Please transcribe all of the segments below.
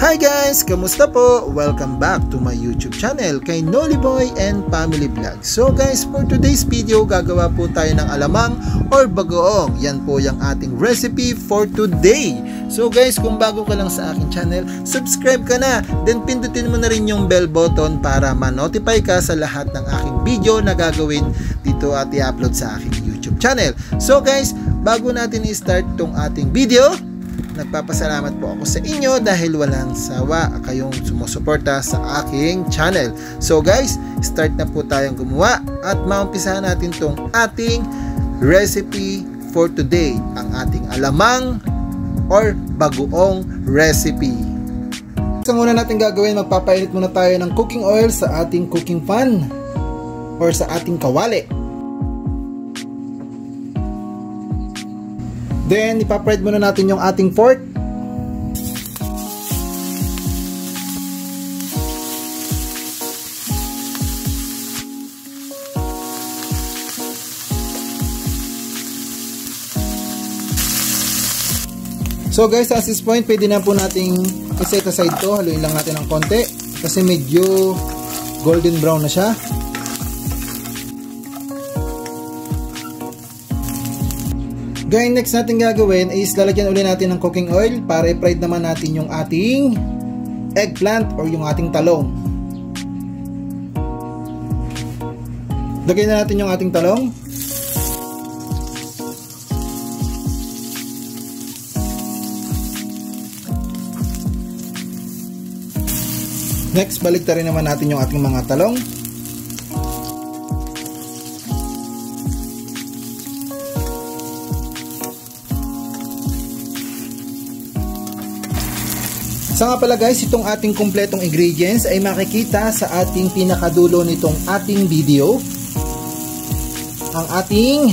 Hi guys! Kamusta po? Welcome back to my YouTube channel kay Noliboy and Family Vlog. So guys, for today's video, gagawa po tayo ng alamang or bagoong. Yan po yung ating recipe for today. So guys, kung bago ka lang sa aking channel, subscribe ka na. Then pindutin mo na rin yung bell button para ma-notify ka sa lahat ng aking video na gagawin dito at i-upload sa aking YouTube channel. So guys, bago natin i-start tong ating video, nagpapasalamat po ako sa inyo dahil walang sawa kayong sumusuporta sa aking channel. So guys, start na po tayong gumawa at maumpisahan natin tong ating recipe for today, ang ating alamang or bagoong recipe. Sa una natin gagawin, magpapainit muna tayo ng cooking oil sa ating cooking pan or sa ating kawali. Then, ipa-fried muna natin yung ating pork. So guys, at this point, pwede na po nating i-set aside to. Haluin lang natin ng konti kasi medyo golden brown na siya. Guys, next natin gagawin is lalagyan ulit natin ng cooking oil para i-fried naman natin yung ating eggplant or yung ating talong. Lagyan na natin yung ating talong. Next, baliktarin naman natin yung ating mga talong. Sa nga pala guys, itong ating kumpletong ingredients ay makikita sa ating pinakadulo nitong ating video. Ang ating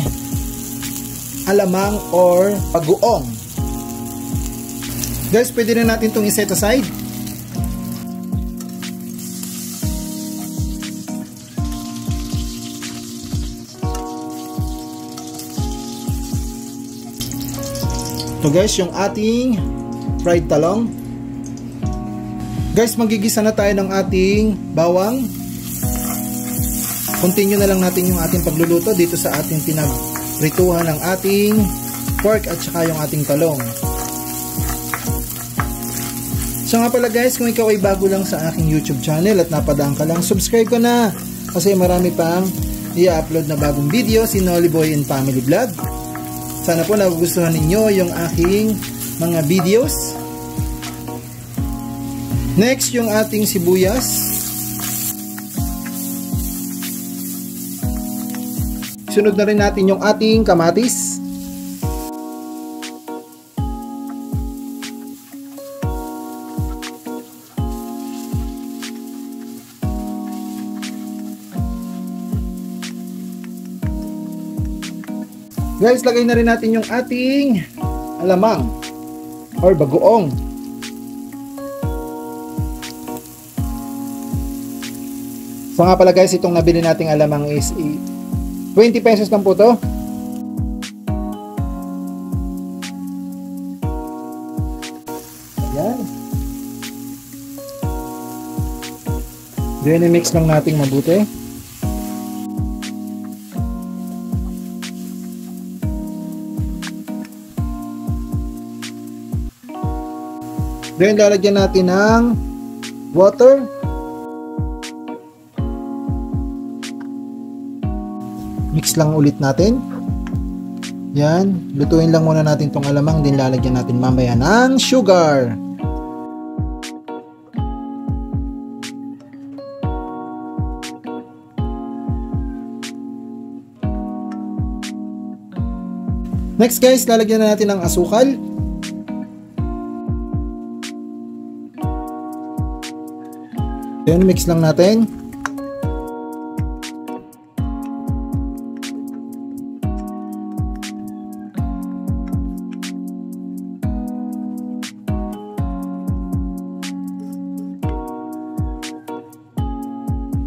alamang or bagoong. Guys, pwede na natin itong i-set aside. Ito guys, yung ating fried talong. Guys, magigisa na tayo ng ating bawang. Continue na lang natin yung ating pagluluto dito sa ating pinagrituhan ng ating pork at saka yung ating talong. So nga pala guys, kung ikaw ay bago lang sa aking YouTube channel at napadaan ka lang, subscribe ka na kasi marami pang i-upload na bagong video si Noliboy and Family Vlog. Sana po nagugustuhan ninyo yung aking mga videos. Next, yung ating sibuyas. Sunod na rin natin yung ating kamatis. Guys, lagay na rin natin yung ating alamang or bagoong. So nga pala guys, itong nabili nating alamang is 20 pesos lang po to. Ayan. Then i-mix lang natin mabuti. Then lalagyan natin ng water. Mix lang ulit natin. Yan. Lutuin lang muna natin tong alamang. Din lalagyan natin mamaya ng sugar. Next guys, lalagyan na natin ng asukal. Yan, mix lang natin.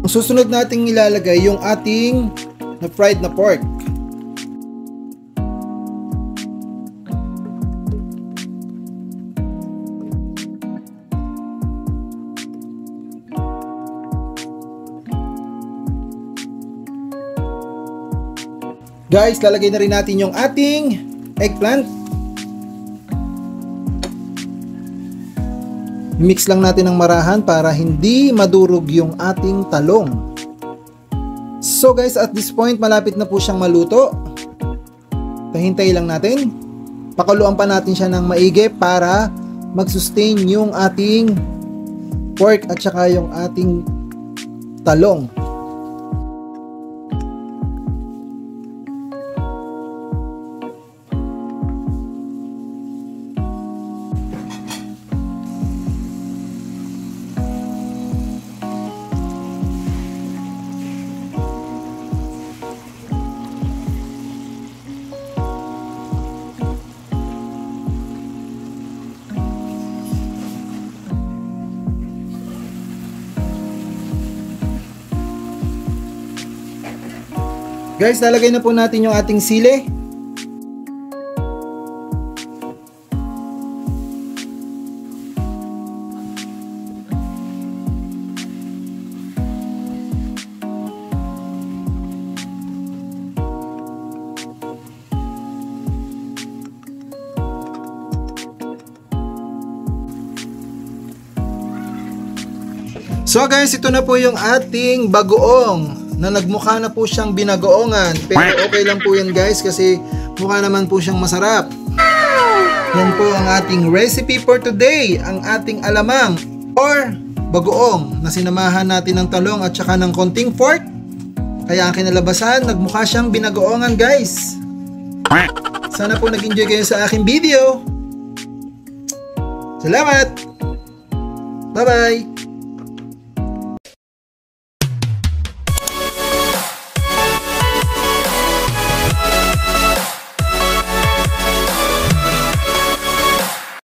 Ang susunod nating ilalagay yung ating na fried na pork. Guys, lalagay na rin natin yung ating eggplant. Mix lang natin ng marahan para hindi madurog yung ating talong. So guys, at this point malapit na po siyang maluto. Hintay lang natin. Pakuluan pa natin siya ng maigi para mag-sustain yung ating pork at saka yung ating talong. Guys, lalagay na po natin yung ating sili. So guys, ito na po yung ating bagoong na nagmukha na po siyang binagoongan. Pero okay lang po yan guys kasi mukha naman po siyang masarap. Yan po ang ating recipe for today. Ang ating alamang or bagoong na sinamahan natin ng talong at saka ng konting pork. Kaya ang kinalabasan, nagmukha siyang binagoongan guys. Sana po nag-enjoy kayo sa aking video. Salamat! Bye-bye!